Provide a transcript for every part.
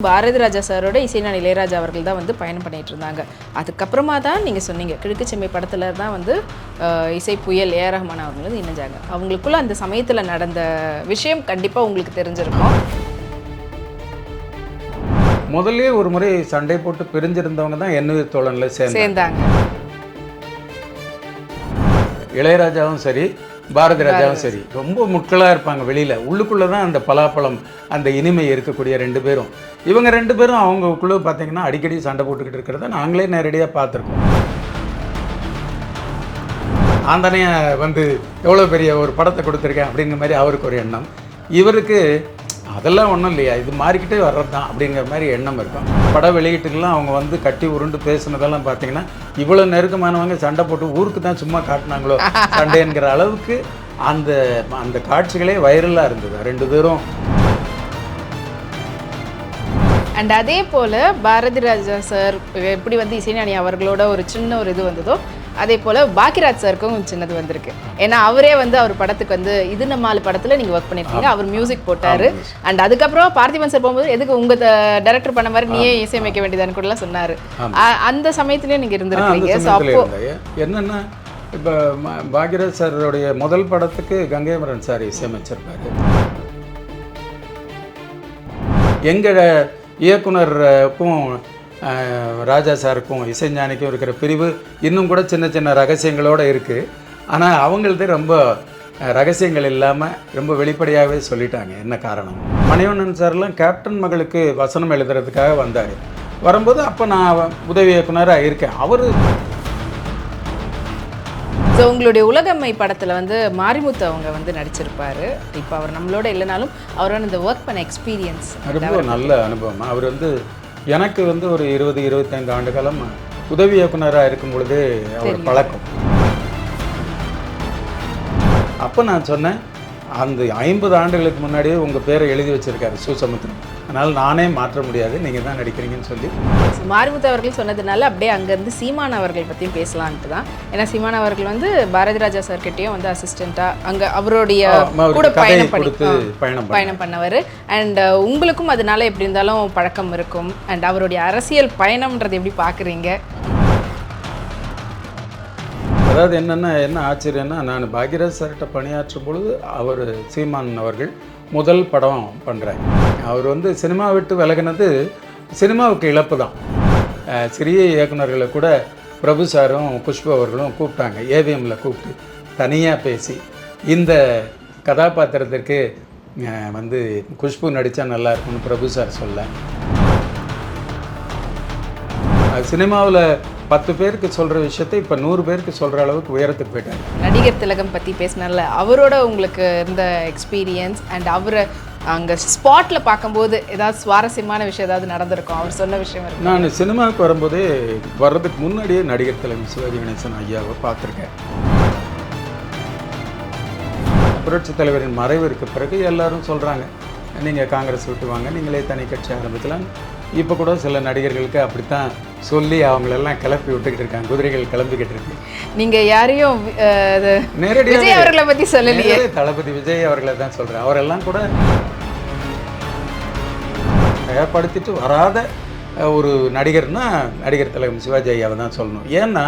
பாரதி ராஜா சாரோட இசைஞானி இளையராஜா அவர்கள் தான் வந்து பயணம் பண்ணிட்டு இருந்தாங்க. அதுக்கப்புறமா தான் நீங்கள் சொன்னீங்க கிழக்குச்செம்மை படத்தில் தான் வந்து இசை புயல் ஏஆர் ரஹ்மான் அவர்கள் வந்து இணைஞ்சாங்க. அவங்களுக்குள்ள அந்த சமயத்தில் நடந்த விஷயம் கண்டிப்பாக உங்களுக்கு தெரிஞ்சிருக்கும். முதல்ல ஒரு முறை சண்டை போட்டு பிரிஞ்சிருந்தவங்க தான் எண்ணுயிர் தோழனில் சேர்ந்தாங்க. இளையராஜாவும் சரி பாரதி ராஜாவும் சரி ரொம்ப முட்களாக இருப்பாங்க. வெளியில் உள்ளுக்குள்ளே தான் அந்த பலாப்பழம் அந்த இனிமை இருக்கக்கூடிய ரெண்டு பேரும். இவங்க ரெண்டு பேரும் அவங்களுக்குள்ளே பார்த்தீங்கன்னா அடிக்கடி சண்டை போட்டுக்கிட்டு இருக்கிறத நாங்களே நேரடியாக பார்த்துருக்கோம். நான் தானே வந்து எவ்வளோ பெரிய ஒரு படத்தை கொடுத்துருக்கேன் அப்படிங்கிற மாதிரி அவருக்கு ஒரு எண்ணம். இவருக்கு அதெல்லாம் ஒன்றும் இல்லையா, இது மாறிக்கிட்டே வர்றது தான் அப்படிங்கிற மாதிரி எண்ணம் இருக்கும். பட வெளியீட்டுக்கெல்லாம் அவங்க வந்து கட்டி உருண்டு பேசுனதெல்லாம் பார்த்தீங்கன்னா இவ்வளோ நெருக்கமானவங்க சண்டை போட்டு ஊருக்கு தான் சும்மா காட்டினாங்களோ சண்டைங்கிற அளவுக்கு அந்த அந்த காட்சிகளே வைரலாக இருந்தது ரெண்டு பேரும். அண்ட் அதே போல் பாரதி ராஜா சார் எப்படி வந்து இசைஞானி அவர்களோட ஒரு சின்ன ஒரு இது வந்ததோ அதே போல் பாக்கியராஜ் சாருக்கும் சின்னது வந்திருக்கு. ஏன்னா அவரே வந்து அவர் படத்துக்கு வந்து இது நம்மால் படத்தில் நீங்கள் ஒர்க் பண்ணியிருக்கீங்க, அவர் மியூசிக் போட்டார். அண்ட் அதுக்கப்புறம் பார்த்திபன் சார் போகும்போது எதுக்கு உங்கள் டைரக்டர் பண்ண மாதிரி நீயே இசையமைக்க வேண்டியதான்னு கூடலாம் சொன்னார். அந்த சமயத்துலேயே நீங்கள் இருந்திருக்கீங்க. ஸோ அப்போ என்னென்னா இப்போ பாக்கியராஜ் சாரோடைய முதல் படத்துக்கு கங்கைமரன் சார் இசையமைச்சிருப்பார். எங்கள் இயக்குனருக்கும் ராஜா சாருக்கும் இசைஞானிக்கும் இருக்கிற பிரிவு இன்னும் கூட சின்ன சின்ன ரகசியங்களோடு இருக்குது. ஆனால் அவங்கள்ட்ட ரொம்ப ரகசியங்கள் இல்லாமல் ரொம்ப வெளிப்படையாகவே சொல்லிட்டாங்க. என்ன காரணம், மணிவண்ணன் சார்லாம் கேப்டன் மகளுக்கு வசனம் எழுதுறதுக்காக வந்தார். வரும்போது அப்போ நான் உதவி இயக்குனராக இருக்கேன். அவர் ஸோ உங்களுடைய உலகம்மை படத்தில் வந்து மாரிமுத்து அவங்க வந்து நடிச்சிருப்பார். இப்போ அவர் நம்மளோட இல்லைனாலும் அவரோட இந்த ஒர்க் பண்ண எக்ஸ்பீரியன்ஸ் ரொம்ப நல்ல அனுபவம். அவர் வந்து எனக்கு வந்து ஒரு 20-25 ஆண்டு காலம் உதவி இயக்குனராக இருக்கும் பொழுது அவர் பழக்கம். அப்போ நான் சொன்னேன், அந்த 50 ஆண்டுகளுக்கு முன்னாடியே உங்கள் பேரை எழுதி வச்சுருக்காரு சுசமுத்திரம், அதனால் நானே மாற்ற முடியாது, நீங்கள் தான் நடிக்கிறீங்கன்னு சொல்லி மாரிமுத்து அவர்கள் சொன்னதுனால அப்படியே அங்கேருந்து சீமான் அவர்கள் பற்றியும் பேசலான்ட்டு தான். ஏன்னா சீமான் அவர்கள் வந்து பாரதி ராஜா சார்கிட்டையும் வந்து அசிஸ்டண்ட்டாக அங்கே அவருடைய கூட பயணம் பண்ணவர். அண்ட் உங்களுக்கும் அதனால எப்படி இருந்தாலும் பழக்கம் இருக்கும். அண்ட் அவருடைய அரசியல் பயணம்ன்றது எப்படி பார்க்குறீங்க? அதாவது என்ன ஆச்சரியன்னா, நான் பாக்யராஜ் சார்கிட்ட பணியாற்றும் பொழுது அவர் சீமான் அவர்கள் முதல் படம் பண்ணுறாங்க. அவர் வந்து சினிமா விட்டு விலகினது சினிமாவுக்கு இழப்பு தான். சிறிய இயக்குநர்களை கூட பிரபு சாரும் குஷ்பு அவர்களும் கூப்பிட்டாங்க, ஏவிஎம்மில் கூப்பிட்டு தனியாக பேசி இந்த கதாபாத்திரத்திற்கு வந்து குஷ்பு நடித்தா நல்லா இருக்கும்னு பிரபு சார் சொல்ல. சினிமாவில் 10 பேருக்கு சொல்கிற விஷயத்தை இப்போ 100 பேருக்கு சொல்கிற அளவுக்கு உயரத்துக்கு போயிட்டாங்க. நடிகர் திலகம் பற்றி பேசினால அவரோட உங்களுக்கு இருந்த எக்ஸ்பீரியன்ஸ் அண்ட் அவரை அங்கே ஸ்பாட்டில் பார்க்கும்போது ஏதாவது சுவாரஸ்யமான விஷயம் ஏதாவது நடந்திருக்கும், அவர் சொன்ன விஷயம் இருக்கு? நான் சினிமாவுக்கு வரும்போதே வர்றதுக்கு முன்னாடியே நடிகர் திலகம் சிவாஜி கணேசன் ஐயாவை பார்த்துருக்கேன். புரட்சி தலைவரின் மறைவிற்கு பிறகு எல்லாரும் சொல்கிறாங்க, நீங்கள் காங்கிரஸ் விட்டு வாங்க, நீங்களே தனி கட்சி ஆரம்பிக்கலாம். இப்போ கூட சில நடிகர்களுக்கு அப்படித்தான் சொல்லி அவங்களெல்லாம் கிளப்பி விட்டுக்கிட்டு இருக்காங்க, குதிரைகள் கிளம்பிக்கிட்டு இருக்கு. நீங்கள் யாரையும் நேரடியாக விஜய் அவர்களை பற்றி சொல்லலையே? தளபதி விஜய் அவர்களை தான் சொல்கிறேன். அவரெல்லாம் கூட தயார்படுத்திட்டு வராத ஒரு நடிகர்னா நடிகர் திலகம் சிவாஜி ஐயாவை தான் சொல்லணும். ஏன்னா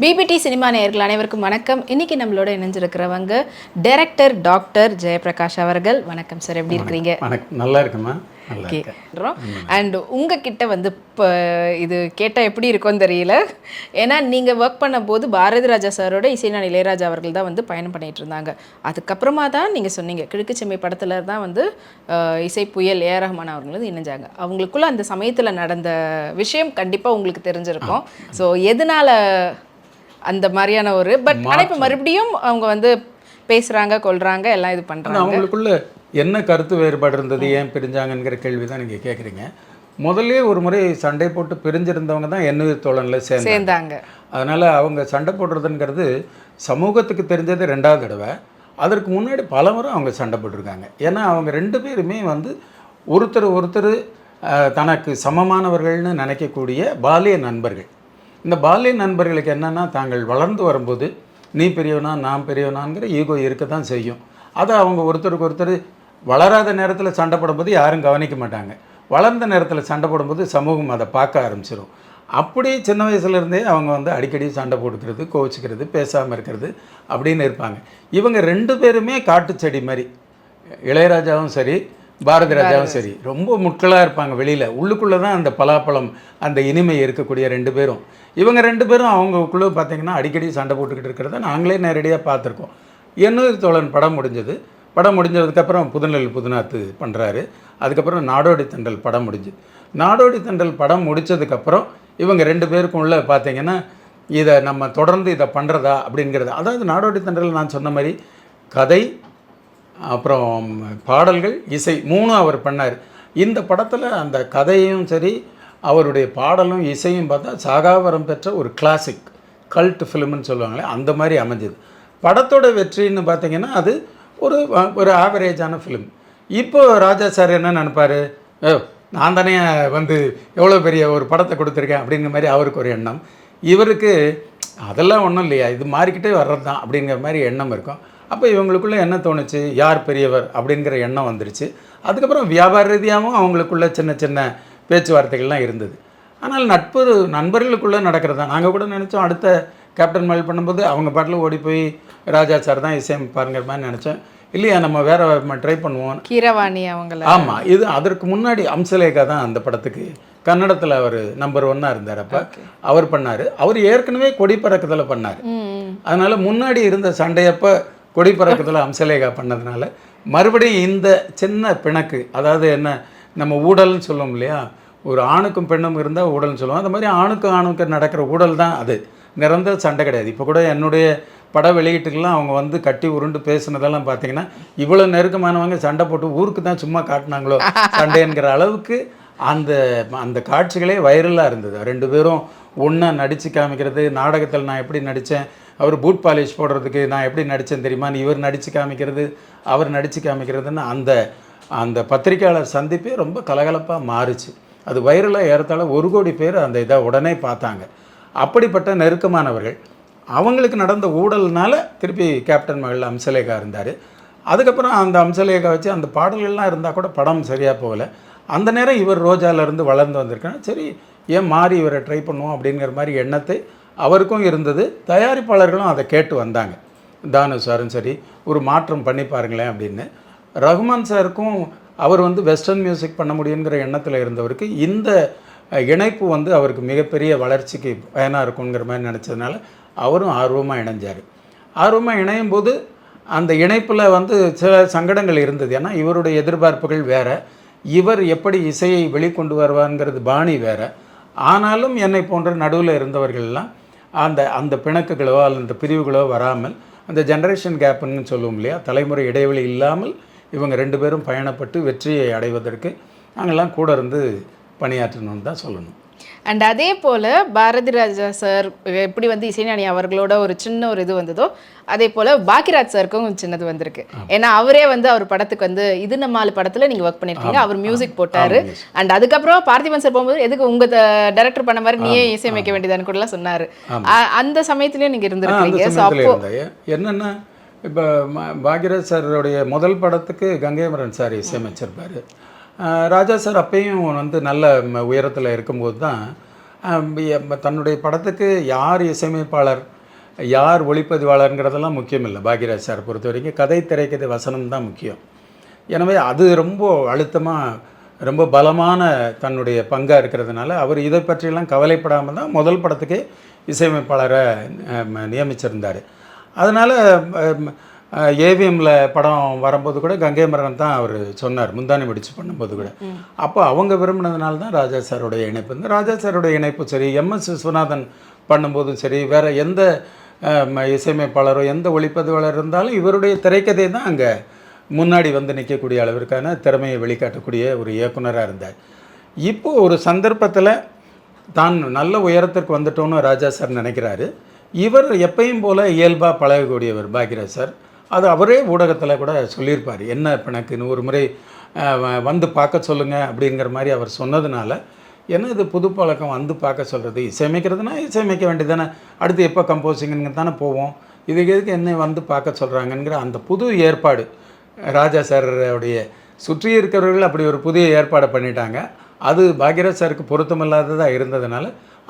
பிபிடி சினிமா நேயர்கள் அனைவருக்கும் வணக்கம். இன்றைக்கி நம்மளோட இணைஞ்சிருக்கிறவங்க டைரக்டர் டாக்டர் ஜெயபிரகாஷ் அவர்கள். வணக்கம் சார், எப்படி இருக்கிறீங்க? நல்லா இருக்குமா? ஓகே. அண்ட் உங்ககிட்ட வந்து இப்போ இது கேட்டால் எப்படி இருக்கும்னு தெரியல. ஏன்னா நீங்கள் ஒர்க் பண்ணும்போது பாரதி ராஜா சாரோட இசைஞானி இளையராஜா அவர்கள் தான் வந்து பயணம் பண்ணிகிட்டு இருந்தாங்க. அதுக்கப்புறமா தான் நீங்கள் சொன்னீங்க கிழக்குச்செம்மை படத்தில் தான் வந்து இசை புயல் ஏஆர் ரஹ்மான் அவர்கள் வந்து இணைஞ்சாங்க. அவங்களுக்குள்ள அந்த சமயத்தில் நடந்த விஷயம் கண்டிப்பாக உங்களுக்கு தெரிஞ்சிருக்கும். ஸோ எதனால் அந்த மாதிரியான ஒரு ஆனால் இப்போ மறுபடியும் அவங்க வந்து பேசுகிறாங்க, கொள்கிறாங்க, எல்லாம் இது பண்ணுறாங்க. அவங்களுக்குள்ள என்ன கருத்து வேறுபாடு இருந்தது, ஏன் பிரிஞ்சாங்கங்கிற கேள்வி தான் நீங்கள் கேட்குறீங்க. முதல்ல ஒரு முறை சண்டை போட்டு பிரிஞ்சிருந்தவங்க தான் எண்ணுயிர் தோழனில் சேர்ந்தாங்க. அதனால் அவங்க சண்டை போடுறதுங்கிறது சமூகத்துக்கு தெரிஞ்சது 2வது தடவை. அதற்கு முன்னாடி பல முறை அவங்க சண்டை போட்டிருக்காங்க. ஏன்னா அவங்க 2 பேருமே வந்து ஒருத்தர் தனக்கு சமமானவர்கள்னு நினைக்கக்கூடிய பாலிய நண்பர்கள். இந்த பாலிய நண்பர்களுக்கு என்னென்னா, தாங்கள் வளர்ந்து வரும்போது நீ பெரியவனா நான் பெரியவனாங்கிற ஈகோ இருக்க தான் செய்யும். அதை அவங்க ஒருத்தருக்கு ஒருத்தர் வளராத நேரத்தில் சண்டை போடும்போது யாரும் கவனிக்க மாட்டாங்க. வளர்ந்த நேரத்தில் சண்டை போடும்போது சமூகம் அதை பார்க்க ஆரம்பிச்சிடும். அப்படி சின்ன வயசுலேருந்தே அவங்க வந்து அடிக்கடி சண்டை போட்டுக்கிறது, கோவிச்சுக்கிறது, பேசாமல் இருக்கிறது அப்படின்னு இருப்பாங்க. இவங்க 2 பேருமே காட்டு செடி மாதிரி. இளையராஜாவும் சரி, பாரதி ராஜாவும் சரி, ரொம்ப முட்களாக இருப்பாங்க. வெளியில் உள்ளுக்குள்ளே தான் அந்த பலாப்பழம், அந்த இனிமை இருக்கக்கூடிய 2 பேரும். இவங்க 2 பேரும் அவங்களுக்குள்ளே பார்த்திங்கன்னா அடிக்கடி சண்டை போட்டுக்கிட்டு இருக்கிறத நாங்களே நேரடியாக பார்த்துருக்கோம். என்னுயிர் தோழன் படம் முடிஞ்சது. படம் முடிஞ்சதுக்கப்புறம் புதுநெல் புதுநாத்து பண்ணுறாரு. அதுக்கப்புறம் நாடோடி தென்றல் படம் முடிஞ்சுது. நாடோடி தென்றல் படம் முடித்ததுக்கப்புறம் இவங்க 2 பேருக்கும் உள்ள பார்த்திங்கன்னா, இதை நம்ம தொடர்ந்து இதை பண்ணுறதா அப்படிங்கிறது. அதாவது நாடோடி தென்றல் நான் சொன்ன மாதிரி கதை, அப்புறம் பாடல்கள், இசை 3 அவர் பண்ணார். இந்த படத்தில் அந்த கதையும் சரி, அவருடைய பாடலும் இசையும் பார்த்தா சாகாவரம் பெற்ற ஒரு கிளாசிக் கல்ட் ஃபிலிம்னு சொல்லுவாங்களே, அந்த மாதிரி அமைஞ்சது. படத்தோட வெற்றின்னு பார்த்திங்கன்னா அது ஒரு ஆவரேஜான ஃபிலிம். இப்போது ராஜா சார் என்ன நினைப்பார், நான் தானே வந்து எவ்வளோ பெரிய ஒரு படத்தை கொடுத்துருக்கேன் அப்படிங்கிற மாதிரி அவருக்கு ஒரு எண்ணம். இவருக்கு அதெல்லாம் ஒன்றும் இல்லையா, இது மாறிக்கிட்டே வர்றது தான் அப்படிங்கிற மாதிரி எண்ணம் இருக்கும். அப்போ இவங்களுக்குள்ளே என்ன தோணுச்சு, யார் பெரியவர் அப்படிங்கிற எண்ணம் வந்துருச்சு. அதுக்கப்புறம் வியாபார ரீதியாகவும் அவங்களுக்குள்ள சின்ன சின்ன பேச்சுவார்த்தைகள்லாம் இருந்தது. ஆனால் நண்பர்களுக்குள்ளே நடக்கிறது தான். நாங்கள் கூட நினச்சோம் அடுத்த கேப்டன் மல் பண்ணும்போது அவங்க பாட்டில் ஓடி போய் ராஜா சார் தான் இசையமைப்பாருங்கிற மாதிரி நினச்சோம். இல்லையா, நம்ம வேறு ட்ரை பண்ணுவோம். கீரவாணி அவங்கள. ஆமாம், இது அதற்கு முன்னாடி அம்சலேகா தான் அந்த படத்துக்கு கன்னடத்தில் அவர் நம்பர் 1 இருந்தார். அப்போ அவர் பண்ணார். அவர் ஏற்கனவே கொடி பறக்குதலை பண்ணார். அதனால் முன்னாடி இருந்த சண்டையப்போ கொடி பறக்குதலை அம்சலேகா பண்ணதுனால மறுபடியும் இந்த சின்ன பிணக்கு, அதாவது என்ன, நம்ம ஊழல்னு சொல்லுவோம் இல்லையா, ஒரு ஆணுக்கும் பெண்ணும் இருந்தால் ஊழல்னு சொல்லுவோம். அந்த மாதிரி ஆணுக்கு நடக்கிற ஊழல் தான் அது, நிரந்தர சண்டை கிடையாது. இப்போ கூட என்னுடைய பட வெளியீட்டுக்கெல்லாம் அவங்க வந்து கட்டி உருண்டு பேசுனதெல்லாம் பார்த்தீங்கன்னா, இவ்வளோ நெருக்கமானவங்க சண்டை போட்டு ஊருக்கு தான் சும்மா காட்டினாங்களோ சண்டைங்கிற அளவுக்கு அந்த காட்சிகளே வைரலாக இருந்தது. 2 பேரும் ஒன்றா நடித்து காமிக்கிறது. நாடகத்தில் நான் எப்படி நடித்தேன், அவர் பூட் பாலிஷ் போடுறதுக்கு நான் எப்படி நடித்தேன் தெரியுமான்னு இவர் நடித்து காமிக்கிறது, அவர் நடித்து காமிக்கிறதுன்னு அந்த பத்திரிக்கையாளர் சந்திப்பே ரொம்ப கலகலப்பாக மாறுச்சு. அது வைரலாக ஏறத்தாழ 1 கோடி பேர் அந்த இதை உடனே பார்த்தாங்க. அப்படிப்பட்ட நெருக்கமானவர்கள். அவங்களுக்கு நடந்த ஊழல்னால திருப்பி கேப்டன் மகள் அம்சலேகா இருந்தார். அதுக்கப்புறம் அந்த அம்சலேகா வச்சு அந்த பாடல்கள்லாம் இருந்தால் கூட படம் சரியாக போகலை. அந்த நேரம் இவர் ரோஜாவிலேருந்து வளர்ந்து வந்திருக்காங்க. சரி, ஏன் மாறி இவரை ட்ரை பண்ணுவோம் அப்படிங்கிற மாதிரி எண்ணத்தை அவருக்கும் இருந்தது. தயாரிப்பாளர்களும் அதை கேட்டு வந்தாங்க. தானு சாரும் சரி, ஒரு மாற்றம் பண்ணி பாருங்களேன் அப்படின்னு. ரகுமான் சாருக்கும் அவர் வந்து வெஸ்டர்ன் மியூசிக் பண்ண முடியுங்கிற எண்ணத்தில் இருந்தவருக்கு இந்த இணைப்பு வந்து அவருக்கு மிகப்பெரிய வளர்ச்சிக்கு பயனாக இருக்குங்கிற மாதிரி நினச்சதுனால அவரும் ஆர்வமாக இணைஞ்சார். ஆர்வமாக இணையும் போது அந்த இணைப்பில் வந்து சில சங்கடங்கள் இருந்தது. ஏன்னா இவருடைய எதிர்பார்ப்புகள் வேறு, இவர் எப்படி இசையை வெளிக்கொண்டு வருவாருங்கிறது பாணி வேறு. ஆனாலும் என்னை போன்ற நடுவில் இருந்தவர்கள்லாம் அந்த பிணக்குகளோ அல்லது அந்த பிரிவுகளோ வராமல், அந்த ஜென்ரேஷன் கேப்புன்னு சொல்லுவோம் இல்லையா, தலைமுறை இடைவெளி இல்லாமல் இவங்க 2 பேரும் பயணப்பட்டு வெற்றியை அடைவதற்கு நாங்கள்லாம் கூட இருந்து பணியாற்றணும்னு தான் சொல்லணும். அண்ட் அதே போல் பாரதி ராஜா சார் எப்படி வந்து இசைஞானி அவர்களோட ஒரு சின்ன ஒரு இது வந்ததோ, அதே போல் பாக்கியராஜ் சாருக்கும் சின்னது வந்திருக்கு. ஏன்னா அவரே வந்து அவர் படத்துக்கு வந்து இது நம்ம ஆளு படத்தில் நீங்கள் ஒர்க் பண்ணியிருக்கீங்க, அவர் மியூசிக் போட்டார். அண்ட் அதுக்கப்புறம் பார்த்திபன் சார் போகும்போது எதுக்கு உங்கள் டைரக்டர் பண்ண மாதிரி நீயே இசையமைக்க வேண்டியதான்னு கூடலாம் சொன்னார். அந்த சமயத்துலேயும் நீங்கள் இருந்திருக்கீங்க. ஸோ அப்போ என்னென்னா, இப்போ பாக்யராஜ் சாரோடைய முதல் படத்துக்கு கங்கைமரன் சார் இசையமைச்சிருப்பார். ராஜா சார் அப்பையும் வந்து நல்ல உயரத்தில் இருக்கும்போது தான் தன்னுடைய படத்துக்கு யார் இசையமைப்பாளர், யார் ஒளிப்பதிவாளருங்கிறதெல்லாம் முக்கியம் இல்லை. பாக்யராஜ் சார் பொறுத்த வரைக்கும் கதை, திரைக்கதை, வசனம் தான் முக்கியம். எனவே அது ரொம்ப அழுத்தமாக, ரொம்ப பலமான தன்னுடைய பங்காக இருக்கிறதுனால அவர் இதை பற்றியெல்லாம் கவலைப்படாமல் தான் முதல் படத்துக்கே இசையமைப்பாளரை நியமிச்சிருந்தார். அதனால் ஏவிஎம்மில் படம் வரும்போது கூட கங்கைமரன் தான் அவர் சொன்னார், முந்தானி முடிச்சு பண்ணும்போது கூட. அப்போ அவங்க விரும்பினதுனால தான் ராஜா சாருடைய இணைப்பு. இந்த ராஜா சாருடைய இணைப்பு சரி, எம்எஸ் விஸ்வநாதன் பண்ணும்போதும் சரி, வேறு எந்த இசையமைப்பாளரோ எந்த ஒளிப்பதிவாளர் இருந்தாலும் இவருடைய திரைக்கதை தான் அங்கே முன்னாடி வந்து நிற்கக்கூடிய அளவிற்கான திறமையை வெளிக்காட்டக்கூடிய ஒரு இயக்குனராக இருந்தார். இப்போது ஒரு சந்தர்ப்பத்தில் தான் நல்ல உயரத்திற்கு வந்துட்டோன்னு ராஜா சார் நினைக்கிறாரு. இவர் எப்பயும் போல் இயல்பாக பழகக்கூடியவர் பாக்யராஜ் சார். அது அவரே ஊடகத்தில் கூட சொல்லியிருப்பார். என்ன பிணக்குன்னு ஒரு முறை வந்து பார்க்க சொல்லுங்கள் அப்படிங்கிற மாதிரி அவர் சொன்னதுனால என்ன இது புது பழக்கம் வந்து பார்க்க சொல்கிறது, இசையமைக்கிறதுனா இசையமைக்க வேண்டியதானே, அடுத்து எப்போ கம்போசிங்னு தானே போவோம், இதுக்கு எதுக்கு என்ன வந்து பார்க்க சொல்கிறாங்கங்கிற அந்த புது ஏற்பாடு ராஜா சாருடைய சுற்றி இருக்கிறவர்கள் அப்படி ஒரு புதிய ஏற்பாடை பண்ணிட்டாங்க. அது பாக்யராஜ் சாருக்கு பொருத்தமில்லாததாக இருந்ததுனால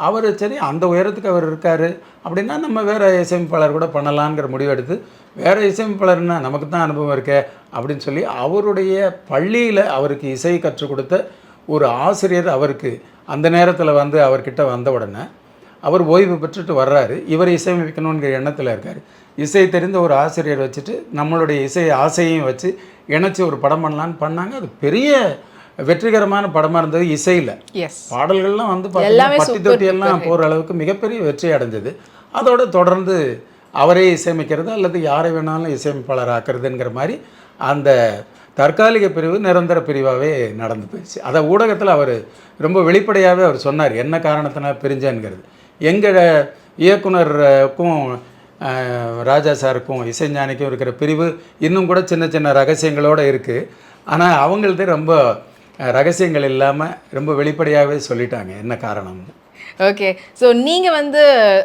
அவர் சரி அந்த உயரத்துக்கு அவர் இருக்கார் அப்படின்னா நம்ம வேறு இசையமைப்பாளர் கூட பண்ணலாங்கிற முடிவெடுத்து வேறு இசையமைப்பாளர்னா நமக்கு தான் அனுபவம் இருக்கே அப்படின்னு சொல்லி அவருடைய பள்ளியில் அவருக்கு இசை கற்றுக் கொடுத்த ஒரு ஆசிரியர் அவருக்கு அந்த நேரத்தில் வந்து அவர்கிட்ட வந்த உடனே அவர் ஓய்வு பெற்றுட்டு வர்றாரு, இவர் இசையமைக்கணுங்கிற எண்ணத்தில் இருக்கார். இசை தெரிந்த ஒரு ஆசிரியர் வச்சுட்டு நம்மளுடைய இசை ஆசையையும் வச்சு இணைச்சி ஒரு படம் பண்ணலான்னு பண்ணாங்க. அது பெரிய வெற்றிகரமான படமாக இருந்தது. இசையில் பாடல்கள்லாம் வந்து பட்டி தொட்டியெல்லாம் போகிற அளவுக்கு மிகப்பெரிய வெற்றி அடைஞ்சது. அதோடு தொடர்ந்து அவரே இசையமைக்கிறது அல்லது யாரை வேணாலும் இசையமைப்பாளர் ஆக்குறதுங்கிற மாதிரி அந்த தற்காலிக பிரிவு நிரந்தர பிரிவாகவே நடந்து போயிடுச்சு. அதை ஊடகத்தில் அவர் ரொம்ப வெளிப்படையாகவே அவர் சொன்னார் என்ன காரணத்தினால் பிரிஞ்சேங்கிறது. எங்கள் இயக்குனருக்கும் ராஜா சாருக்கும் இசைஞானிக்கும் இருக்கிற பிரிவு இன்னும் கூட சின்ன சின்ன ரகசியங்களோடு இருக்குது. ஆனால் அவங்கள்ட்ட ரொம்ப ரகசியங்கள் இல்லாமல் ரொம்ப வெளிப்படையாகவே சொல்லிட்டாங்க என்ன காரணம்னு. ஓகே, ஸோ நீங்கள் வந்து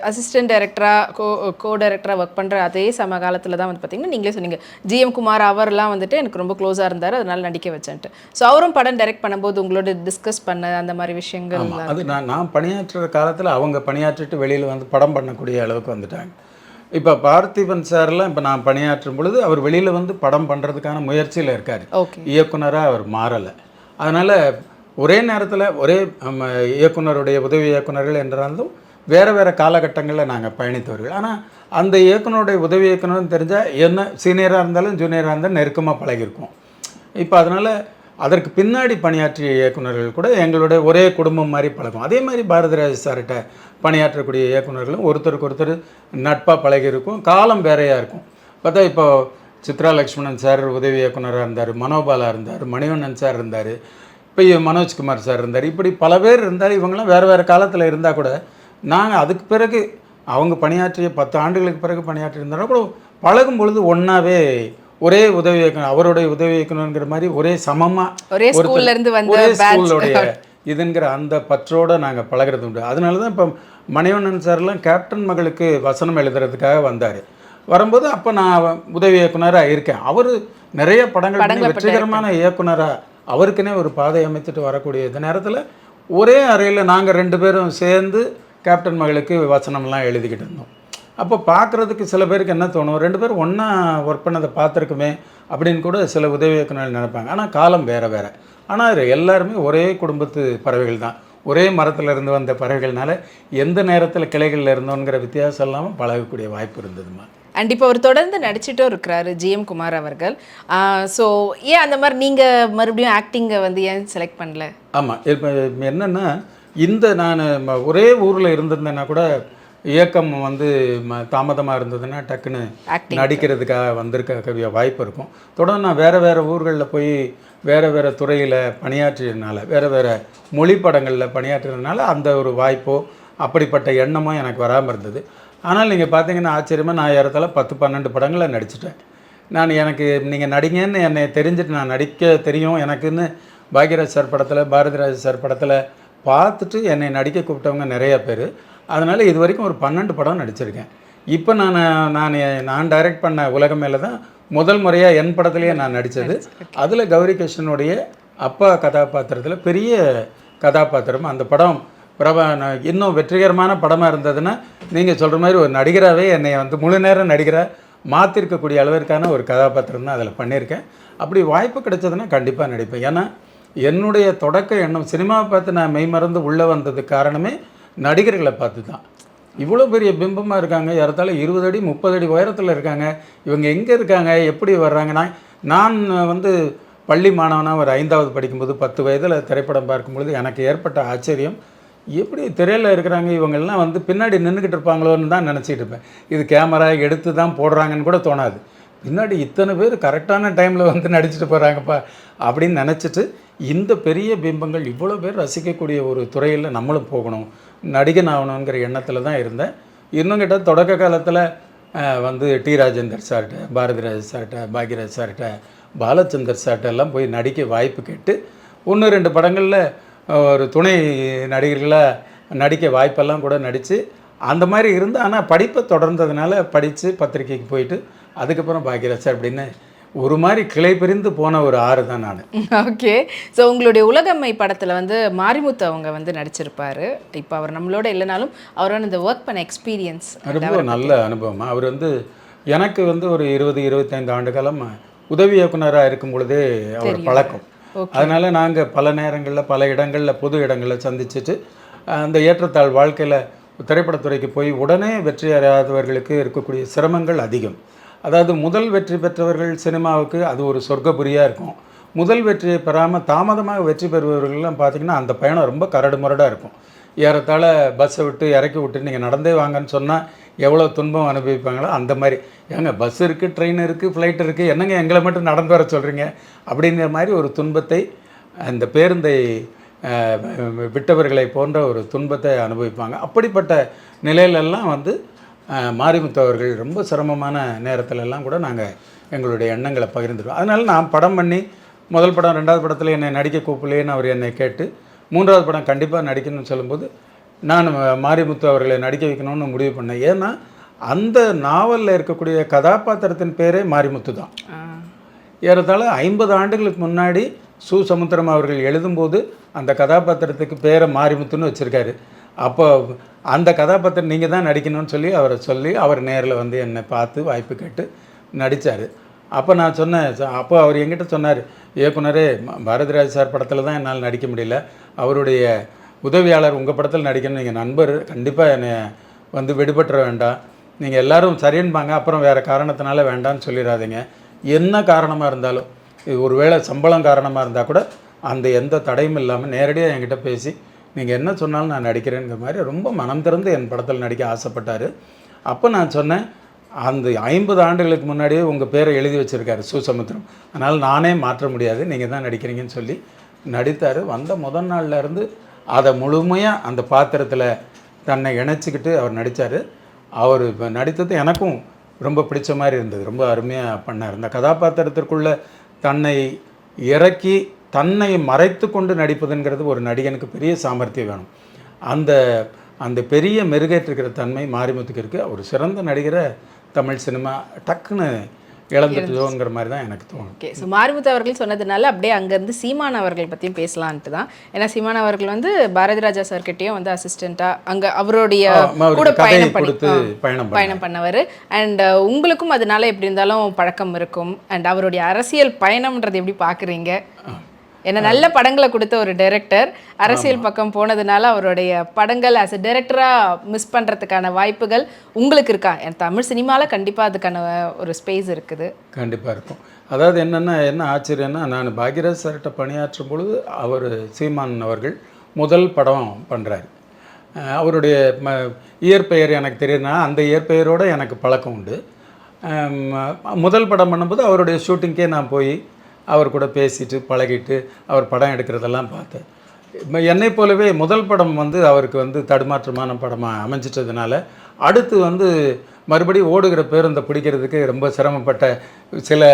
அசிஸ்டன்ட் டைரக்டராக கோ டைரக்டராக ஒர்க் பண்ணுற அதே காலத்தில் தான் வந்து பார்த்தீங்கன்னா நீங்களே சொன்னீங்க ஜிஎம் குமார் அவர்லாம் வந்துட்டு எனக்கு ரொம்ப க்ளோஸாக இருந்தார், அதனால் நடிக்க வச்சேன்ட்டு. ஸோ அவரும் படம் டைரக்ட் பண்ணும்போது உங்களோட டிஸ்கஸ் பண்ண அந்த மாதிரி விஷயங்கள் அது நான் பணியாற்றுற காலத்தில் அவங்க பணியாற்றிட்டு வெளியில் வந்து படம் பண்ணக்கூடிய அளவுக்கு வந்துட்டாங்க. இப்போ பார்த்திபன் சார்லாம் இப்போ நான் பணியாற்றும் பொழுது அவர் வெளியில் வந்து படம் பண்ணுறதுக்கான முயற்சியில் இருக்கார். இயக்குனராக அவர் மாறலை. அதனால் ஒரே நேரத்தில் ஒரே இயக்குனருடைய உதவி இயக்குனர்கள் என்றாலும் வேறு வேறு காலகட்டங்களில் நாங்கள் பயணித்தவர்கள். ஆனால் அந்த இயக்குனருடைய உதவி இயக்குனர்னு தெரிஞ்சால் என்ன சீனியராக இருந்தாலும் ஜூனியராக இருந்தாலும் நெருக்கமாக பழகிருக்கோம். இப்போ அதனால் அதற்கு பின்னாடி பணியாற்றிய இயக்குனர்கள் கூட எங்களுடைய ஒரே குடும்பம் மாதிரி பழகும். அதே மாதிரி பாரதிராஜ் சார்கிட்ட பணியாற்றக்கூடிய இயக்குனர்களும் ஒருத்தருக்கு ஒருத்தர் நட்பாக பழகிருக்கும். காலம் வேறையாக இருக்கும். பார்த்தா இப்போ சித்ரா லக்ஷ்மணன் சார் உதவி இயக்குனராக இருந்தார், மனோபாலா இருந்தார், மணிவண்ணன் சார் இருந்தார், இப்போ மனோஜ்குமார் சார் இருந்தார். இப்படி பல பேர் இருந்தார். இவங்களாம் வேறு வேறு காலத்தில் இருந்தால் கூட நாங்கள் அதுக்கு பிறகு அவங்க பணியாற்றிய 10 ஆண்டுகளுக்கு பிறகு பணியாற்றியிருந்தாலும் கூட பழகும் பொழுது ஒன்றாவே ஒரே உதவி இயக்குனர் அவருடைய உதவி இயக்குனருங்கிற மாதிரி ஒரே சமமாக ஒரே ஸ்கூலுடைய இதுங்கிற அந்த பற்றோடு நாங்கள் பழகிறது உண்டு. அதனால தான் இப்போ மணிவண்ணன் சார்லாம் கேப்டன் மகளுக்கு வசனம் எழுதுறதுக்காக வந்தார். வரும்போது அப்போ நான் உதவி இயக்குனராக இருக்கேன். அவர் நிறைய படங்கள் வெற்றிகரமான இயக்குனராக அவருக்குன்னே ஒரு பாதை அமைத்துட்டு வரக்கூடிய இந்த நேரத்தில் ஒரே அறையில் நாங்கள் 2 பேரும் சேர்ந்து கேப்டன் மகளுக்கு வசனம்லாம் எழுதிக்கிட்டு இருந்தோம். அப்போ பார்க்குறதுக்கு சில பேருக்கு என்ன தோணும், 2 பேரும் ஒன்றா ஒர்க் பண்ணதை பார்த்துருக்குமே அப்படின்னு கூட சில உதவி இயக்குனர்கள் நினைப்பாங்க. ஆனால் காலம் வேறு வேறு. ஆனால் எல்லாருமே ஒரே குடும்பத்து பறவைகள் தான், ஒரே மரத்தில் இருந்து வந்த பறவைகள்னால எந்த நேரத்தில் கிளைகளில் இருந்தோங்கிற வித்தியாசம் இல்லாமல் பழகக்கூடிய வாய்ப்பு இருந்ததுமா. அண்ட் இப்போ அவர் தொடர்ந்து நடிச்சிட்டும் இருக்கிறாரு ஜிஎம் குமார் அவர்கள். ஸோ ஏன் அந்த மாதிரி நீங்கள் மறுபடியும் ஆக்டிங்கை வந்து ஏன் செலக்ட் பண்ணல? ஆமாம், இப்போ என்னென்னா இந்த நான் ஒரே ஊரில் இருந்திருந்தேன்னா கூட இயக்கம் வந்து தாமதமாக இருந்ததுன்னா டக்குன்னு நடிக்கிறதுக்காக வந்திருக்க வாய்ப்பு இருக்கும். தொடர்ந்து நான் வேறு வேறு ஊர்களில் போய் வேறு வேறு துறையில் பணியாற்றியதுனால வேறு வேறு மொழி படங்களில் பணியாற்றுறதுனால அந்த ஒரு வாய்ப்போ அப்படிப்பட்ட எண்ணமோ எனக்கு வராமல் இருந்தது. ஆனால் நீங்கள் பார்த்தீங்கன்னா ஆச்சரியமாக நான் ஏறத்தாழ 10-12 படங்களில் நடிச்சிட்டேன். எனக்கு நீங்கள் நடிங்கன்னு என்னை தெரிஞ்சுட்டு நான் நடிக்க தெரியும் எனக்குன்னு பாக்யராஜ் சார் படத்தில் பாரதிராஜ் சார் படத்தில் பார்த்துட்டு என்னை நடிக்க கூப்பிட்டவங்க நிறையா பேர். அதனால் இது வரைக்கும் ஒரு 12 படம் நடிச்சிருக்கேன். இப்போ நான் டைரக்ட் பண்ண உலகம் மேலே தான் முதல் முறையாக என் படத்துலேயே நான் நடித்தது. அதில் கௌரி கிருஷ்ணனுடைய அப்பா கதாபாத்திரத்தில் பெரிய கதாபாத்திரம். அந்த படம் இன்னும் வெற்றிகரமான படமாக இருந்ததுன்னா நீங்கள் சொல்கிற மாதிரி ஒரு நடிகராகவே என்னை வந்து முழு நேரம் நடிகராக மாற்றிருக்கக்கூடிய அளவிற்கான ஒரு கதாபாத்திரம் தான் அதில் பண்ணியிருக்கேன். அப்படி வாய்ப்பு கிடைச்சதுன்னா கண்டிப்பாக நடிப்பேன். ஏன்னா என்னுடைய தொடக்க எண்ணம் சினிமாவை பார்த்து நான் மெய்மறந்து உள்ளே வந்தது காரணமே நடிகர்களை பார்த்து தான். இவ்வளோ பெரிய பிம்பமாக இருக்காங்க, ஏறத்தாழ 20 அடி 30 அடி உயரத்தில் இருக்காங்க, இவங்க எங்கே இருக்காங்க, எப்படி வர்றாங்கன்னா நான் வந்து பள்ளி மாணவனாக ஒரு 5வது படிக்கும்போது 10 வயதில் திரைப்படம் பார்க்கும்பொழுது எனக்கு ஏற்பட்ட ஆச்சரியம், எப்படி திரையில் இருக்கிறாங்க இவங்கெல்லாம் வந்து பின்னாடி நின்றுக்கிட்டு இருப்பாங்களோன்னு தான் நினச்சிட்டு இருப்பேன். இது கேமரா எடுத்து தான் போடுறாங்கன்னு கூட தோணாது. பின்னாடி இத்தனை பேர் கரெக்டான டைமில் வந்து நடிச்சுட்டு போகிறாங்கப்பா அப்படின்னு நினச்சிட்டு இந்த பெரிய பிம்பங்கள் இவ்வளோ பேர் ரசிக்கக்கூடிய ஒரு துறையில் நம்மளும் போகணும், நடிகன் ஆகணுங்கிற எண்ணத்தில் தான் இருந்தேன். இன்னும் கிட்ட தொடக்க காலத்தில் வந்து டி ராஜேந்தர் சார்கிட்ட, பாரதிராஜ் சார்கிட்ட, பாக்யராஜ் சார்கிட்ட பாலச்சந்தர் சார்ட்ட எல்லாம் போய் நடிக்க வாய்ப்பு கேட்டு 1-2 படங்களில் ஒரு துணை நடிகர்களாக நடிக்க வாய்ப்பெல்லாம் கூட நடித்து அந்த மாதிரி இருந்து, ஆனால் படிப்பை தொடர்ந்ததுனால படித்து பத்திரிக்கைக்கு போயிட்டு அதுக்கப்புறம் பாக்யராஜ் சார் அப்படின்னு ஒரு மாதிரி கிளை பிரிந்து போன ஒரு ஆறு தான் நான். ஓகே. ஸோ உங்களுடைய உலகம்மை படத்தில் வந்து மாரிமுத்து அவங்க வந்து நடிச்சிருப்பாரு. இப்போ அவர் நம்மளோட இல்லைனாலும் அவரோட இந்த ஒர்க் பண்ண எக்ஸ்பீரியன்ஸ் ரொம்ப நல்ல அனுபவம். அவர் வந்து எனக்கு வந்து ஒரு 20-25 ஆண்டு காலம் உதவி இயக்குனராக இருக்கும் பொழுதே அவர் பழக்கம். அதனால் நாங்கள் பல நேரங்களில் பல இடங்களில் பொது இடங்களில் சந்திச்சுட்டு அந்த ஏற்றத்தாழ் வாழ்க்கையில் திரைப்படத்துறைக்கு போய் உடனே வெற்றி அடையாதவர்களுக்கு இருக்கக்கூடிய சிரமங்கள் அதிகம். அதாவது முதல் வெற்றி பெற்றவர்கள் சினிமாவுக்கு அது ஒரு சொர்க்கபுரியாக இருக்கும். முதல் வெற்றியை பெறாமல் தாமதமாக வெற்றி பெறுபவர்கள்லாம் பார்த்திங்கன்னா அந்த பயணம் ரொம்ப கரடு முரடாக இருக்கும். ஏறத்தாழ பஸ்ஸை விட்டு இறக்கி விட்டு நீங்கள் நடந்தே வாங்கன்னு சொன்னால் எவ்வளோ துன்பம் அனுபவிப்பாங்களோ அந்த மாதிரி. ஏங்க பஸ் இருக்குது, ட்ரெயின் இருக்குது, ஃப்ளைட் இருக்குது, என்னங்க எங்களை மட்டும் நடந்து வர சொல்கிறீங்க அப்படிங்கிற மாதிரி ஒரு துன்பத்தை அந்த பேருந்தை விட்டவர்களை போன்ற ஒரு துன்பத்தை அனுபவிப்பாங்க. அப்படிப்பட்ட நிலையிலெல்லாம் வந்து மாரிமுத்து அவர்கள் ரொம்ப சிரமமான நேரத்திலெல்லாம் கூட நாங்கள் எங்களுடைய எண்ணங்களை பகிர்ந்துடுவோம். அதனால் நான் படம் பண்ணி முதல் படம் 2வது படத்தில் என்னை நடிக்க கூப்பிடலேன்னு அவர் என்னை கேட்டு 3வது படம் கண்டிப்பாக நடிக்கணும்னு சொல்லும்போது நான் மாரிமுத்து அவர்களை நடிக்க வைக்கணும்னு முடிவு பண்ணேன். ஏன்னா அந்த நாவலில் இருக்கக்கூடிய கதாபாத்திரத்தின் பேரே மாரிமுத்து தான். ஏறத்தாழ 50 ஆண்டுகளுக்கு முன்னாடி சு. சமுத்திரம் அவர்கள் எழுதும்போது அந்த கதாபாத்திரத்துக்கு பேரை மாரிமுத்துன்னு வச்சுருக்காரு. அப்போ அந்த கதாபாத்திரம் நீங்கள் தான் நடிக்கணும்னு சொல்லி அவர் நேரில் வந்து என்னை பார்த்து வாய்ப்பு கேட்டு நடித்தார். அப்போ நான் சொன்னேன், அப்போ அவர் என்கிட்ட சொன்னார், இயக்குனரே பாரதிராஜ் சார் படத்தில் தான் என்னால் நடிக்க முடியல, அவருடைய உதவியாளர் உங்கள் படத்தில் நடிக்கணும், நீங்கள் நண்பர், கண்டிப்பாக என்னை வந்து விடுபட்டுற வேண்டாம், நீங்கள் எல்லோரும் சரின்பாங்க, அப்புறம் வேறு காரணத்தினால வேண்டான்னு சொல்லிடாதீங்க, என்ன காரணமாக இருந்தாலும், இது ஒரு வேளை சம்பளம் காரணமாக இருந்தால் கூட அந்த எந்த தடையும் இல்லாமல் நேரடியாக என்கிட்ட பேசி நீங்கள் என்ன சொன்னாலும் நான் நடிக்கிறேங்கிற மாதிரி ரொம்ப மனம் திறந்து என் படத்தில் நடிக்க ஆசைப்பட்டார். அப்போ நான் சொன்னேன், அந்த 50 ஆண்டுகளுக்கு முன்னாடியே உங்கள் பேரை எழுதி வச்சுருக்காரு சு. சமுத்திரம், அதனால் நானே மாற்ற முடியாது, நீங்கள் தான் நடிக்கிறீங்கன்னு சொல்லி நடித்தார். வந்த முதல் நாள்லேருந்து அதை முழுமையாக அந்த பாத்திரத்தில் தன்னை இணைச்சிக்கிட்டு அவர் நடித்தார். அவர் நடித்தது எனக்கும் ரொம்ப பிடிச்ச மாதிரி இருந்தது, ரொம்ப அருமையாக பண்ணார். இந்த கதாபாத்திரத்திற்குள்ளே தன்னை இறக்கி தன்னை மறைத்து கொண்டு நடிப்பதுங்கிறது ஒரு நடிகனுக்கு பெரிய சாமர்த்தியம் வேணும். அந்த பெரிய மெருகேற்றிருக்கிற தன்மை மாரிமுத்துக்கு இருக்குது. ஒரு சிறந்த நடிகரை தமிழ் சினிமா டக்குன்னு இழந்துட்டோங்கிற மாதிரி தான் எனக்கு தோணும். ஓகே. ஸோ மாரிமுத்து அவர்கள் சொன்னதுனால அப்படியே அங்கேருந்து சீமான் அவர்கள் பற்றியும் பேசலான்ட்டு தான். ஏன்னா சீமான் அவர்கள் வந்து பாரதிராஜா சார்கிட்டையும் வந்து அசிஸ்டண்ட்டாக அங்கே அவருடைய கூட பயணம் பண்ணவர். அண்ட் உங்களுக்கும் அதனால எப்படி இருந்தாலும் பழக்கம் இருக்கும். அண்ட் அவருடைய அரசியல் பயணம்ன்றது எப்படி பார்க்குறீங்க? ஏன்னா நல்ல படங்களை கொடுத்த ஒரு டைரக்டர் அரசியல் பக்கம் போனதுனால அவருடைய படங்கள் ஆஸ் எ டைரக்டராக மிஸ் பண்ணுறதுக்கான வாய்ப்புகள் உங்களுக்கு இருக்கா? என் தமிழ் சினிமாவில் கண்டிப்பாக அதுக்கான ஒரு ஸ்பேஸ் இருக்குது. கண்டிப்பாக இருக்கும். அதாவது என்ன ஆச்சரியன்னா, நான் பாக்யராஜ் சார்கிட்ட பணியாற்றும் பொழுது அவர் சீமான் அவர்கள் முதல் படம் பண்ணுறாரு. அவருடைய இயற்பெயர் எனக்கு தெரியுதுன்னா அந்த இயற்பெயரோடு எனக்கு பழக்கம் உண்டு. முதல் படம் பண்ணும்போது அவருடைய ஷூட்டிங்கே நான் போய் அவர் கூட பேசிட்டு பழகிட்டு அவர் படம் எடுக்கிறதெல்லாம் பார்த்தேன். என்னை போலவே முதல் படம் வந்து அவருக்கு வந்து தடுமாற்றமான படமாக அமைஞ்சிட்டதுனால அடுத்து வந்து மறுபடியும் ஓடுகிற பேருந்தை பிடிக்கிறதுக்கு ரொம்ப சிரமப்பட்ட சில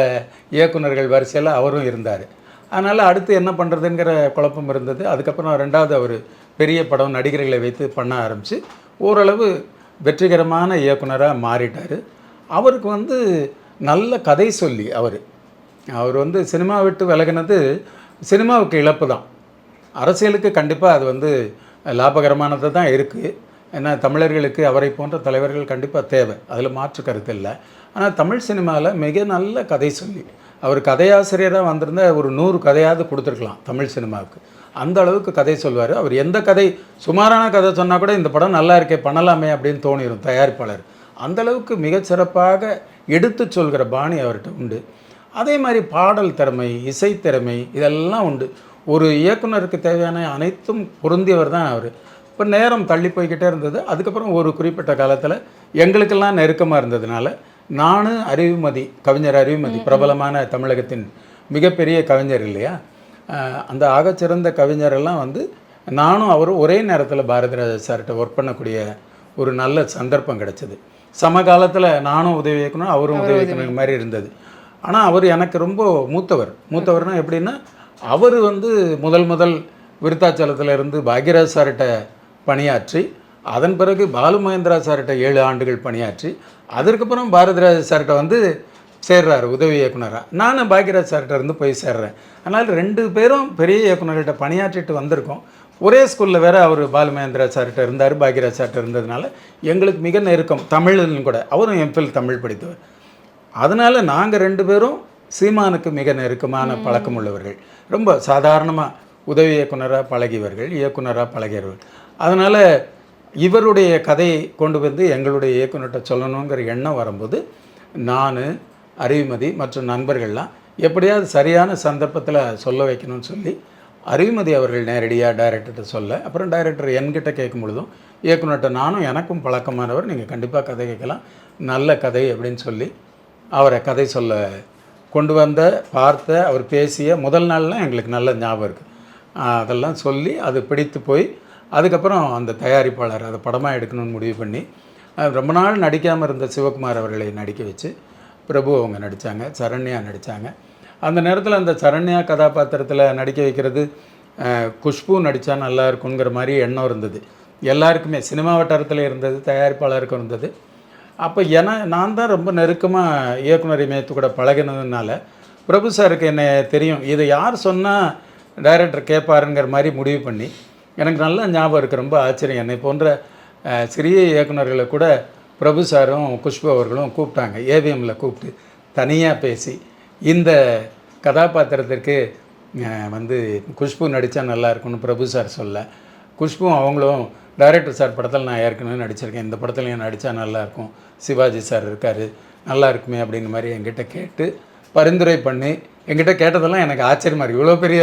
இயக்குனர்கள் வரிசையில் அவரும் இருந்தார். அதனால் அடுத்து என்ன பண்ணுறதுங்கிற குழப்பம் இருந்தது. அதுக்கப்புறம் 2வது அவர் பெரிய படம் நடிகர்களை வைத்து பண்ண ஆரம்பித்து ஓரளவு வெற்றிகரமான இயக்குனராக மாறிட்டார். அவருக்கு வந்து நல்ல கதை சொல்லி அவர் வந்து சினிமா விட்டு விலகினது சினிமாவுக்கு இழப்பு தான். அரசியலுக்கு கண்டிப்பாக அது வந்து லாபகரமானது தான் இருக்குது. ஏன்னா தமிழர்களுக்கு அவரை போன்ற தலைவர்கள் கண்டிப்பாக தேவை, அதில் மாற்று கருத்து இல்லை. ஆனால் தமிழ் சினிமாவில் மிக நல்ல கதை சொல்லி அவர் கதையாசிரியராக வந்திருந்த ஒரு 100 கதையாவது கொடுத்துருக்கலாம் தமிழ் சினிமாவுக்கு. அந்த அளவுக்கு கதை சொல்வார். அவர் எந்த கதை சுமாரான கதை சொன்னால் கூட இந்த படம் நல்லா இருக்கே பண்ணலாமே அப்படின்னு தோணிடும் தயாரிப்பாளர். அந்தளவுக்கு மிகச்சிறப்பாக எடுத்து சொல்கிற பாணி அவர்கிட்ட உண்டு. அதே மாதிரி பாடல் திறமை, இசை திறமை இதெல்லாம் உண்டு. ஒரு இயக்குனருக்கு தேவையான அனைத்தும் பொருந்தியவர் தான் அவர். இப்போ நேரம் தள்ளி போய்கிட்டே இருந்தது. அதுக்கப்புறம் ஒரு குறிப்பிட்ட காலத்தில் எங்களுக்கெல்லாம் நெருக்கமாக இருந்ததுனால நானும் கவிஞர் அறிவுமதி பிரபலமான தமிழகத்தின் மிகப்பெரிய கவிஞர் இல்லையா, அந்த ஆகச்சிறந்த கவிஞரெல்லாம் வந்து நானும் அவரும் ஒரே நேரத்தில் பாரதிராஜா சார்கிட்ட ஒர்க் பண்ணக்கூடிய ஒரு நல்ல சந்தர்ப்பம் கிடச்சிது. சமகாலத்தில் நானும் உதவி இயக்குனர் அவரும் உதவி இயக்குனர் மாதிரி இருந்தது. ஆனால் அவர் எனக்கு ரொம்ப மூத்தவர்னால் எப்படின்னா அவர் வந்து முதல் விருத்தாச்சலத்தில் இருந்து பாக்யராஜ் சார்கிட்ட பணியாற்றி அதன் பிறகு பாலு மகேந்திரா சார்கிட்ட 7 ஆண்டுகள் பணியாற்றி அதற்கப்புறம் பாரதிராஜா சார்கிட்ட வந்து சேர்றாரு உதவி இயக்குனராக. நானும் பாக்யராஜ் சார்கிட்ட இருந்து போய் சேர்றேன். அதனால் 2 பேரும் பெரிய இயக்குனர்கிட்ட பணியாற்றிட்டு வந்திருக்கோம். ஒரே ஸ்கூலில் வேறு அவர் பாலு மகேந்திரா சார்கிட்ட இருந்தார், பாக்யராஜ் சார்கிட்ட இருந்ததுனால எங்களுக்கு மிக நெருக்கம். தமிழ்னு கூட அவரும் எம்ஃபில் தமிழ் படித்தவர். அதனால் நாங்கள் 2 பேரும் சீமானுக்கு மிக நெருக்கமான பழக்கம் உள்ளவர்கள். ரொம்ப சாதாரணமாக உதவி இயக்குனராக பழகியவர்கள், இயக்குனராக பழகியவர்கள். அதனால் இவருடைய கதையை கொண்டு வந்து எங்களுடைய இயக்குனர்கிட்ட சொல்லணுங்கிற எண்ணம் வரும்போது நான், அறிவுமதி மற்றும் நண்பர்கள்லாம் எப்படியாவது சரியான சந்தர்ப்பத்தில் சொல்ல வைக்கணும்னு சொல்லி அறிவுமதி அவர்கள் நேரடியாக டைரக்டர்கிட்ட சொல்ல, அப்புறம் டைரக்டர் என்கிட்ட கேட்கும் பொழுதும் இயக்குனர்கிட்ட நானும் எனக்கும் பழக்கமானவர், நீங்கள் கண்டிப்பாக கதை கேட்கலாம், நல்ல கதை அப்படின்னு சொல்லி அவரை கதை சொல்ல கொண்டு வந்த பார்த்த அவர் பேசிய முதல் நாள்லாம் எங்களுக்கு நல்ல ஞாபகம் இருக்குது. அதெல்லாம் சொல்லி அது பிடித்து போய் அதுக்கப்புறம் அந்த தயாரிப்பாளர் அதை படமாக எடுக்கணும்னு முடிவு பண்ணி ரொம்ப நாள் நடிக்காமல் இருந்த சிவகுமார் அவர்களை நடிக்க வச்சு பிரபு அவங்க நடித்தாங்க, சரண்யா நடித்தாங்க. அந்த நேரத்தில் அந்த சரண்யா கதாபாத்திரத்தில் நடிக்க வைக்கிறது குஷ்பு நடித்தா நல்லா இருக்குங்கிற மாதிரி எண்ணம் இருந்தது எல்லாருக்குமே, சினிமா வட்டாரத்தில் இருந்தது, தயாரிப்பாளருக்கும் இருந்தது. அப்போ நான் தான் ரொம்ப நெருக்கமாக இயக்குனர் இமயத்து கூட பழகினதுனால பிரபு சாருக்கு என்னை தெரியும், இதை யார் சொன்னால் டைரக்டர் கேட்பாருங்கிற மாதிரி முடிவு பண்ணி எனக்கு நல்லா ஞாபகம் இருக்குது. ரொம்ப ஆச்சரியம், என்னை போன்ற சிறிய இயக்குநர்களை கூட பிரபு சாரும் குஷ்பு அவர்களும் கூப்பிட்டாங்க, ஏவிஎம்மில் கூப்பிட்டு தனியாக பேசி இந்த கதாபாத்திரத்திற்கு வந்து குஷ்பு நடித்தா நல்லா இருக்கும்னு பிரபு சார் சொல்ல, குஷ்பும் அவங்களும் டைரக்டர் சார் படத்தில் நான் ஏற்கனவே நடிச்சிருக்கேன், இந்த படத்தில் என் நடித்தா நல்லாயிருக்கும், சிவாஜி சார் இருக்கார், நல்லா இருக்குமே அப்படிங்கிற மாதிரி என்கிட்ட கேட்டு பரிந்துரை பண்ணி என்கிட்ட கேட்டதெல்லாம் எனக்கு ஆச்சரியமாக இருக்குது. இவ்வளோ பெரிய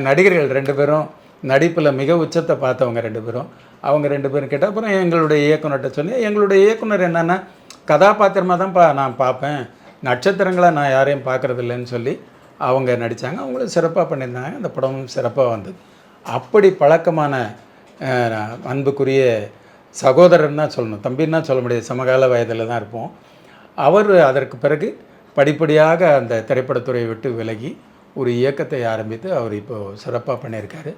நடிகர்கள் 2 பேரும் நடிப்பில் மிக உச்சத்தை பார்த்தவங்க 2 பேரும், அவங்க 2 பேரும் கேட்டால் அப்புறம் எங்களுடைய இயக்குனர்கிட்ட சொன்னேன். எங்களுடைய இயக்குனர் என்னென்னா கதாபாத்திரமாக தான் நான் பார்ப்பேன், நட்சத்திரங்களாக நான் யாரையும் பார்க்குறதில்லன்னு சொல்லி அவங்க நடித்தாங்க. அவங்களும் சிறப்பாக பண்ணியிருந்தாங்க, அந்த படமும் சிறப்பாக வந்தது. அப்படி பழக்கமான அன்புக்குரிய சகோதரன் தான் சொல்லணும், தம்பின்னா சொல்ல முடியாது, சமகால வயதில் தான் இருப்போம். அவர் அதற்கு பிறகு படிப்படியாக அந்த திரைப்படத்துறையை விட்டு விலகி ஒரு இயக்கத்தை ஆரம்பித்து அவர் இப்போது சிறப்பாக பண்ணியிருக்காரு.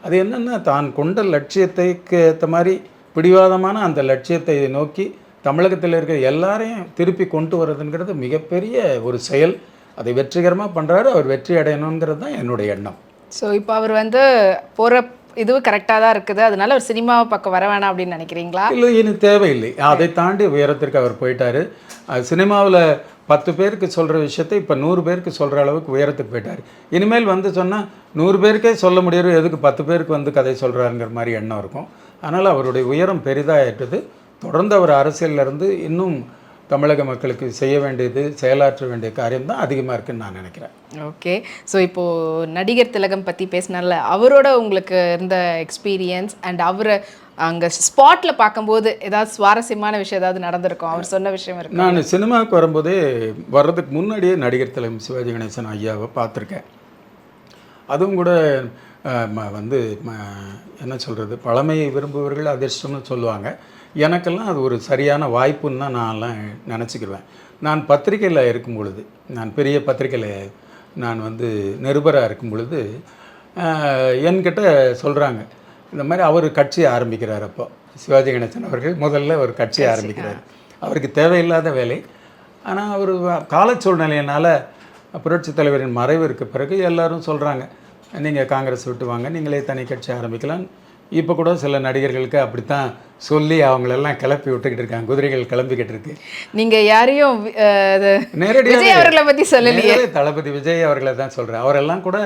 அது என்னென்னா தான் கொண்ட லட்சியத்துக்கு ஏற்ற மாதிரி பிடிவாதமான அந்த லட்சியத்தை நோக்கி தமிழகத்தில் இருக்கிற எல்லாரையும் திருப்பி கொண்டு வர்றதுங்கிறது மிகப்பெரிய ஒரு செயல். அதை வெற்றிகரமாக பண்ணுறாரு, அவர் வெற்றி அடையணுங்கிறது தான் என்னுடைய எண்ணம். ஸோ இப்போ அவர் வந்து போகிற இதுவும் கரெக்டாக தான் இருக்குது, அதனால ஒரு சினிமாவை பக்கம் வர வேணாம் அப்படின்னு நினைக்கிறீங்களா? இல்லை, இனி தேவையில்லை, அதை தாண்டி உயரத்திற்கு அவர் போயிட்டார். சினிமாவில் 10 பேருக்கு சொல்கிற விஷயத்தை இப்போ 100 பேருக்கு சொல்கிற அளவுக்கு உயரத்துக்கு போயிட்டார். இனிமேல் வந்து சொன்னால் 100 பேருக்கே சொல்ல முடியாது, எதுக்கு 10 பேருக்கு வந்து கதை சொல்கிறாருங்கிற மாதிரி எண்ணம் இருக்கும். அதனால் அவருடைய உயரம் பெரிதாகிட்டது. தொடர்ந்து அவர் அரசியலிருந்து இன்னும் தமிழக மக்களுக்கு செய்ய வேண்டியது, செயலாற்ற வேண்டிய காரியம் தான் அதிகமாக இருக்குதுன்னு நான் நினைக்கிறேன். ஓகே, ஸோ இப்போது நடிகர் திலகம் பற்றி பேசினால அவரோட உங்களுக்கு இருந்த எக்ஸ்பீரியன்ஸ் அண்ட் அவரை அங்கே ஸ்பாட்டில் பார்க்கும்போது ஏதாவது சுவாரஸ்யமான விஷயம் ஏதாவது நடந்திருக்கும், அவர் சொன்ன விஷயம் இருக்கு? நான் சினிமாவுக்கு வரும்போதே வர்றதுக்கு முன்னாடியே நடிகர் திலகம் சிவாஜி கணேசன் ஐயாவை பார்த்துருக்கேன். அதுவும் கூட வந்து என்ன சொல்கிறது, பழமையை விரும்புபவர்கள் அதிர்ஷ்டம்னு சொல்லுவாங்க. எனக்கெல்லாம் அது ஒரு சரியான வாய்ப்புன்னு தான் நான்லாம் நினச்சிக்கிடுவேன். நான் பத்திரிக்கையில் இருக்கும் பொழுது, நான் பெரிய பத்திரிக்கையில் நான் வந்து நிருபராக இருக்கும் பொழுது என்கிட்ட சொல்கிறாங்க, இந்த மாதிரி அவர் கட்சி ஆரம்பிக்கிறார். அப்போ சிவாஜி கணேசன் அவர்கள் முதல்ல ஒரு கட்சி ஆரம்பிக்கிறார். அவருக்கு தேவையில்லாத வேலை, ஆனால் அவர் கால சூழ்நிலையினால் புரட்சித் தலைவரின் மறைவிற்கு பிறகு எல்லாரும் சொல்கிறாங்க, நீங்கள் காங்கிரஸ் விட்டு வாங்க, நீங்களே தனி கட்சி ஆரம்பிக்கலாம். இப்போ கூட சில நடிகர்களுக்கு அப்படித்தான் சொல்லி அவங்களெல்லாம் கிளப்பி விட்டுக்கிட்டு இருக்காங்க, குதிரைகள் கிளம்பிக்கிட்டு இருக்கு. நீங்கள் யாரையும் நேரடியாக அவர்களை பற்றி சொல்லலையே, தளபதி விஜய் அவர்களை தான் சொல்கிறேன். அவரெல்லாம் கூட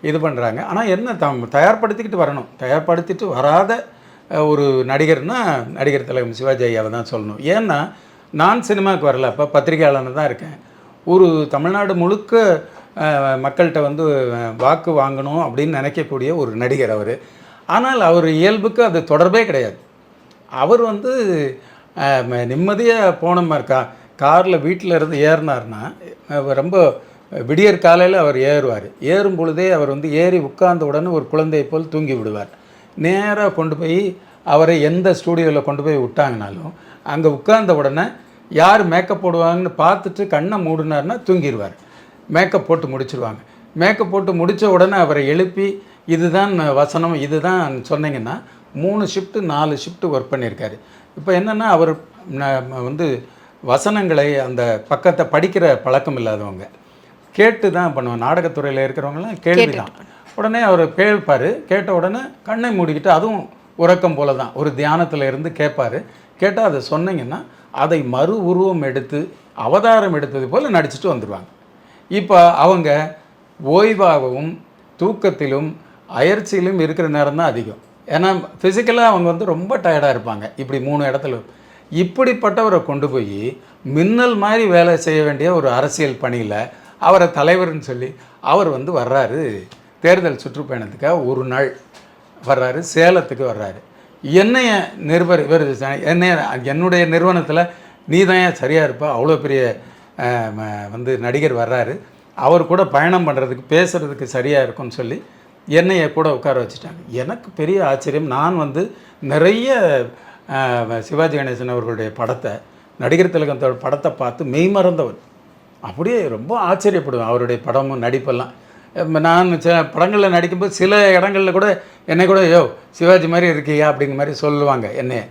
இது பண்ணுறாங்க. ஆனால் என்ன தயார்படுத்திக்கிட்டு வரணும், தயார்படுத்திட்டு வராத ஒரு நடிகர்னால் நடிகர் திலகம் சிவாஜி ஐயாவை தான் சொல்லணும். ஏன்னா நான் சினிமாவுக்கு வரல, அப்போ பத்திரிகையாளர் தான் இருக்கேன். ஒரு தமிழ்நாடு முழுக்க மக்கள்கிட்ட வந்து வாக்கு வாங்கணும் அப்படின்னு நினைக்கக்கூடிய ஒரு நடிகர் அவர். ஆனால் அவர் இயல்புக்கு அது தொடர்பே கிடையாது. அவர் வந்து நிம்மதியாக போன காரில் வீட்டில் இருந்து ஏறினார்னா ரொம்ப விடியற் காலையில் அவர் ஏறும் பொழுதே அவர் வந்து ஏறி உட்கார்ந்த உடனே ஒரு குழந்தையை போல் தூங்கி விடுவார். நேராக கொண்டு போய் அவரை எந்த ஸ்டூடியோவில் கொண்டு போய் விட்டாங்கனாலும் அங்கே உட்கார்ந்த உடனே யார் மேக்கப் போடுவாங்கன்னு பார்த்துட்டு கண்ணை மூடினார்னா தூங்கிடுவார். மேக்கப் போட்டு முடிச்சிருவாங்க. மேக்கப் போட்டு முடித்த உடனே அவரை எழுப்பி இதுதான் வசனம் இதுதான் சொன்னீங்கன்னா 3 ஷிஃப்ட்டு 4 ஷிஃப்ட்டு ஒர்க் பண்ணியிருக்காரு. இப்போ என்னென்னா அவர் வந்து வசனங்களை அந்த பக்கத்தை படிக்கிற பழக்கம் இல்லாதவங்க கேட்டு தான் பண்ணுவாங்க. நாடகத்துறையில் இருக்கிறவங்களாம் கேள்வி தான். உடனே அவர் கேட்பார். கேட்ட உடனே கண்ணை மூடிக்கிட்டு, அதுவும் உறக்கம் போல தான், ஒரு தியானத்தில் இருந்து கேட்பார். கேட்டால் அதை சொன்னீங்கன்னா அதை மறு உருவம் எடுத்து அவதாரம் எடுத்தது போல் நடிச்சுட்டு வந்துடுவாங்க. இப்போ அவங்க ஓய்வாகவும் தூக்கத்திலும் அயற்சியிலும் இருக்கிற நேரம் தான் அதிகம். ஏன்னா ஃபிசிக்கலாக அவங்க வந்து ரொம்ப டயர்டாக இருப்பாங்க. இப்படி 3 இடத்துல இப்படிப்பட்டவரை கொண்டு போய் மின்னல் மாதிரி வேலை செய்ய வேண்டிய ஒரு அரசியல் பணியில் அவரை தலைவர்னு சொல்லி அவர் வந்து வர்றாரு. தேர்தல் சுற்றுப்பயணத்துக்காக ஒரு நாள் வர்றாரு, சேலத்துக்கு வர்றாரு. என்னைய என்னுடைய நிறுவனத்தில் நீ தான் சரியாக இருப்பா, அவ்வளோ பெரிய வந்து நடிகர் வர்றாரு, அவர் கூட பயணம் பண்ணுறதுக்கு பேசுகிறதுக்கு சரியாக இருக்கும்னு சொல்லி என்னைய கூட உட்கார வச்சுட்டாங்க. எனக்கு பெரிய ஆச்சரியம். நான் வந்து நிறைய சிவாஜி கணேசன் அவர்களுடைய படத்தை, நடிகர் திலகத்தோட படத்தை பார்த்து மெய்மறந்தவர். அப்படியே ரொம்ப ஆச்சரியப்படுவேன் அவருடைய படமும் நடிப்பெல்லாம். நான் படங்களில் நடிக்கும்போது சில இடங்களில் கூட என்னை கூட யோ சிவாஜி மாதிரி இருக்கியா அப்படிங்கிற மாதிரி சொல்லுவாங்க என்னைய.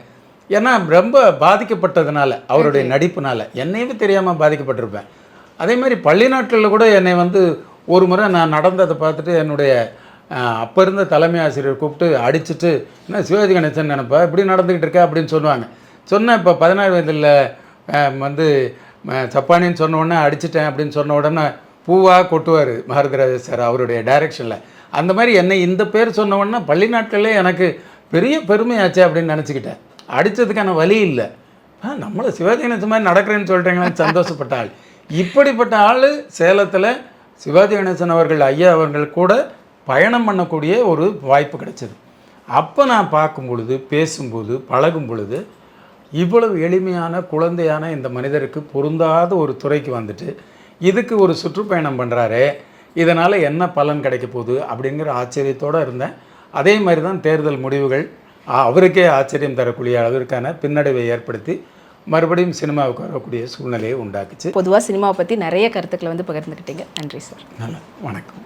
ஏன்னா ரொம்ப பாதிக்கப்பட்டதுனால, அவருடைய நடிப்புனால் என்னையுமே தெரியாமல் பாதிக்கப்பட்டிருப்பேன். அதே மாதிரி பள்ளி நாட்களில் கூட என்னை வந்து ஒரு முறை நான் நடந்ததை பார்த்துட்டு என்னுடைய அப்போ இருந்த தலைமை ஆசிரியர் கூப்பிட்டு அடிச்சுட்டு, என்ன சிவாஜி கணேசன் நினைப்பா இப்படி நடந்துக்கிட்டு இருக்கா அப்படின்னு சொல்லுவாங்க. சொன்னேன் இப்போ 16 வயதில் வந்து சப்பானின்னு சொன்ன உடனே அடிச்சிட்டேன் அப்படின்னு சொன்ன உடனே பூவாக கொட்டுவார் பாரதிராஜா சார் அவருடைய டைரக்ஷனில். அந்த மாதிரி என்னை இந்த பேர் சொன்ன உடனே பள்ளி நாட்களே எனக்கு பெரிய பெருமையாச்சே அப்படின்னு நினச்சிக்கிட்டேன். அடித்ததுக்கான வழி இல்லை. நம்மளை சிவாஜி கணேசன் மாதிரி நடக்கிறேன்னு சொல்லிட்டீங்களான்னு சந்தோஷப்பட்ட ஆள். இப்படிப்பட்ட ஆள் சேலத்தில் சிவாஜி கணேசன் அவர்கள் ஐயா அவர்கள் கூட பயணம் பண்ணக்கூடிய ஒரு வாய்ப்பு கிடைச்சது. அப்போ நான் பார்க்கும் பொழுது, பேசும்போது, பழகும் பொழுது இவ்வளவு எளிமையான குழந்தையான இந்த மனிதருக்கு பொருந்தாத ஒரு துறைக்கு வந்துட்டு இதுக்கு ஒரு சுற்றுப்பயணம் பண்ணுறாரே, இதனால் என்ன பலன் கிடைக்க போகுது அப்படிங்கிற ஆச்சரியத்தோடு இருந்தேன். அதே மாதிரி தான் தேர்தல் முடிவுகள் அவருக்கே ஆச்சரியம் தரக்கூடிய அளவிற்கான பின்னடைவை ஏற்படுத்தி மறுபடியும் சினிமாவுக்கு வரக்கூடிய சூழ்நிலையை உண்டாக்குச்சு. பொதுவாக சினிமாவை பற்றி நிறைய கருத்துக்களை வந்து பகிர்ந்துக்கிட்டீங்க. நன்றி சார். நல்லா வணக்கம்.